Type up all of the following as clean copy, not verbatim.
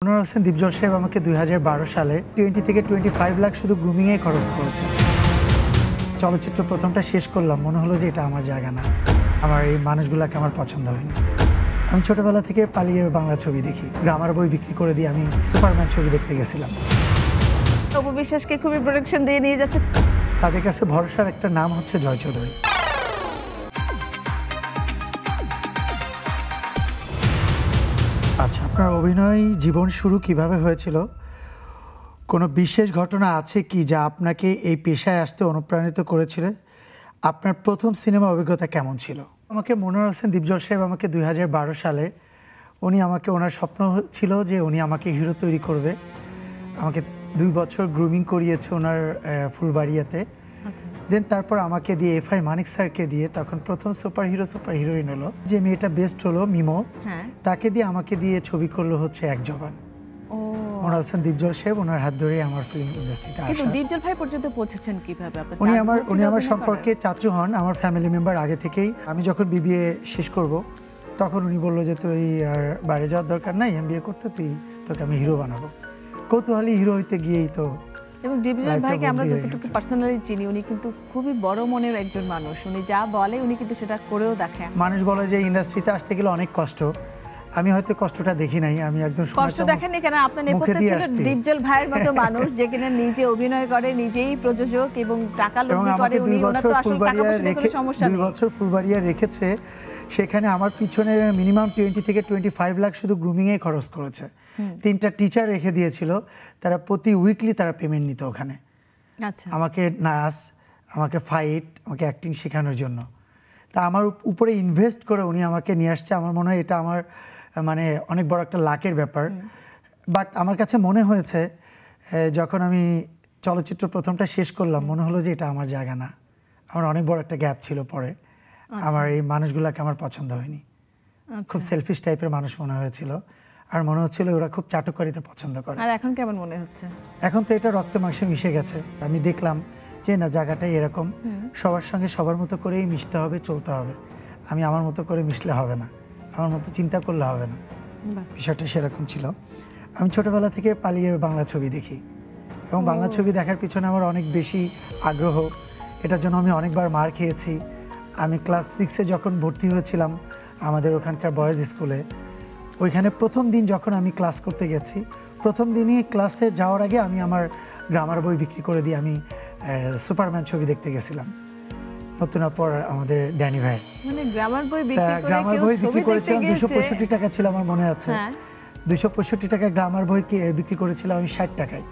মনোয়ার হোসেন দীপজল সাহেব আমাকে 2012 সালে 20 থেকে 25 লাখ শুধু গ্রুমিংয়ে খরচ করেছে। চলচ্চিত্র প্রথমটা শেষ করলাম, মনে হলো যে এটা আমার জায়গা না, আমার এই মানুষগুলোকে আমার পছন্দ হয়নি। আমি ছোটবেলা থেকে পালিয়ে বাংলা ছবি দেখি, গ্রামার বই বিক্রি করে দিয়ে আমি সুপারম্যান ছবি দেখতে গেছিলাম। অপু বিশ্বাসকে খুবই প্রোটেকশন দিয়ে নিয়ে যাচ্ছে। তাদের কাছে ভরসার একটা নাম হচ্ছে জয় চৌধুরী। আচ্ছা, আপনার অভিনয় জীবন শুরু কিভাবে হয়েছিল? কোনো বিশেষ ঘটনা আছে কি যা আপনাকে এই পেশায় আসতে অনুপ্রাণিত করেছিল? আপনার প্রথম সিনেমা অভিজ্ঞতা কেমন ছিল? আমাকে মনোয়ার হোসেন দীপজল সাহেব আমাকে 2012 সালে ওনার স্বপ্ন ছিল যে উনি আমাকে হিরো তৈরি করবে। আমাকে 2 বছর গ্রুমিং করিয়েছে ওনার ফুলবাড়িয়াতে। দেন তারপর আমাকে দিয়ে এফআই মানিক স্যারকে দিয়ে, তখন প্রথম সুপার হিরোইন হলো যে মেয়েটা বেস্ট হলো মিমো, তাকে দিয়ে আমাকে দিয়ে ছবি করলো হচ্ছে এক জবান। মনোয়ার হোসেন দীপজল সাহেব ওনার হাত ধরে আমার ফিল্ম ইন্ডাস্ট্রিতে আসা। দীপজল ভাই পর্যন্ত পৌঁছেছেন কিভাবে? উনি আমার সম্পর্কে চাচু হন, আমার ফ্যামিলি মেম্বার আগে থেকেই। আমি যখন বিবিএ শেষ করব তখন উনি বললো যে তুই আর বাইরে যাওয়ার দরকার নাই, এমবিএ করতে, তোকে আমি হিরো বানাবো। কৌতূহলী হিরো হইতে গিয়েই তো। এবং দীপজল ভাইকে আমরা যতটুকু পার্সোনালি চিনি, উনি কিন্তু খুবই বড় মনের একজন মানুষ। উনি যা বলে উনি কিন্তু সেটা করেও দেখেন। মানুষ বলে যে ইন্ডাস্ট্রিতে আসতে গেলে অনেক কষ্ট, আমি হয়তো কষ্টটা দেখি নাই। আমি একদম কষ্ট দেখেননি কেন? আপনার নেপথ্যে ছিল দীপজল ভাইয়ের মতো মানুষ, যে কিনা নিজে অভিনয় করে, নিজেই প্রযোজক এবং টাকা লগ্নি করে। উনি ওনার তো আসলে টাকা পয়সার কোনো সমস্যা নেই। 2 বছর ফুলবাড়িয়া রেখেছে, সেখানে আমার পিছনে মিনিমাম 20 থেকে 25 লাখ শুধু গ্রুমিংয়ে খরচ করেছে। 3টা টিচার রেখে দিয়েছিল, তারা প্রতি উইকলি তারা পেমেন্ট নিত ওখানে। আচ্ছা, আমাকে নাচ, আমাকে ফাইট, আমাকে অ্যাক্টিং শেখানোর জন্য। তা আমার উপরে ইনভেস্ট করে উনি আমাকে নিয়ে আসছে। আমার মনে হয় এটা আমার মানে অনেক বড় একটা লাকের ব্যাপার। বাট আমার কাছে মনে হয়েছে যখন আমি চলচ্চিত্র প্রথমটা শেষ করলাম, মনে হলো যে এটা আমার জায়গা না, আমার অনেক বড় একটা গ্যাপ ছিল পরে। আমার এই মানুষগুলোকে আমার পছন্দ হয়নি, খুব সেলফিশ টাইপের মানুষ মনে হয়েছিল। আর মনে হচ্ছিল ওরা খুব চাটুকারিতা পছন্দ করে। আর এখন কেমন মনে হচ্ছে? এখন তো এটা রক্তে মাংসে মিশে গেছে। আমি দেখলাম যে না, জায়গাটাই এরকম, সবার সঙ্গে সবার মতো করেই মিশতে হবে, চলতে হবে। আমি আমার মতো করে মিশলে হবে না, আমার মতো চিন্তা করলে হবে না। বিষয়টা সেরকম ছিল। আমি ছোটবেলা থেকে পালিয়ে বাংলা ছবি দেখি, এবং বাংলা ছবি দেখার পিছনে আমার অনেক বেশি আগ্রহ। এটার জন্য আমি অনেকবার মার খেয়েছি। আমি ক্লাস 6-এ যখন ভর্তি হয়েছিলাম আমাদের ওখানকার বয়েজ স্কুলে, ওইখানে প্রথম দিন যখন আমি ক্লাস করতে গেছি, প্রথম দিনই ক্লাসে যাওয়ার আগে আমি আমার গ্রামার বই বিক্রি করে দিয়ে আমি সুপারম্যান ছবি দেখতে গেছিলাম। নতুন পর আমাদের ড্যানি ভাই, মানে গ্রামার বই বিক্রি করেছিলাম 265 টাকা ছিল আমার মনে আছে। 265 টাকা গ্রামার বই বিক্রি করেছিলাম আমি 60 টাকায়।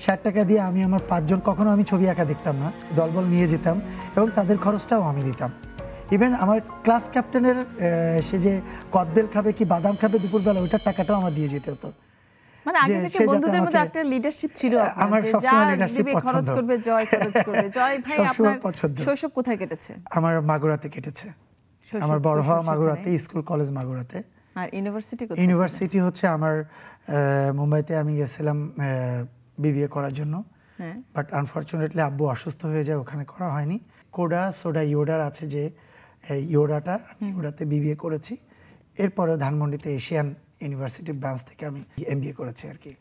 60 টাকা দিয়ে আমি আমার 5 জন, কখনো আমি ছবি একা দেখতাম না, দলবল নিয়ে যেতাম এবং তাদের খরচটাও আমি দিতাম। ইভেন আমার ক্লাস ক্যাপ্টেনের সে যে কদবেল খাবে কি বাদাম খাবে দুপুরবেলা, ওইটার টাকাটাও আমার দিয়ে যেতে হতো। মানে আগে থেকে বন্ধুদের মধ্যে একটা লিডারশিপ ছিল। আমার সবসময় লিডারশিপ পছন্দ। খরচ করবে জয়, খরচ করবে জয়। ভাই, আপনার শৈশব কোথায় কেটেছে? আমার মাগুরাতে কেটেছে। আমার বড় হওয়া মাগুরাতে, স্কুল কলেজ মাগুরাতে। আর ইউনিভার্সিটি কোথায়? ইউনিভার্সিটি হচ্ছে আমার মুম্বাইতে। আমি গেছিলাম বিবিএ করার জন্য, বাট আনফরচুনেটলি আব্বু অসুস্থ হয়ে যায়, ওখানে করা হয়নি। কোডা সোডা ইয়োডার আছে যে ইয়োডাটা, আমি ইয়োডাতে বিবিএ করেছি। এরপরে ধানমন্ডিতে এশিয়ান ইউনিভার্সিটি ব্রাঞ্চ থেকে আমি এমবিএ করেছি আর কি।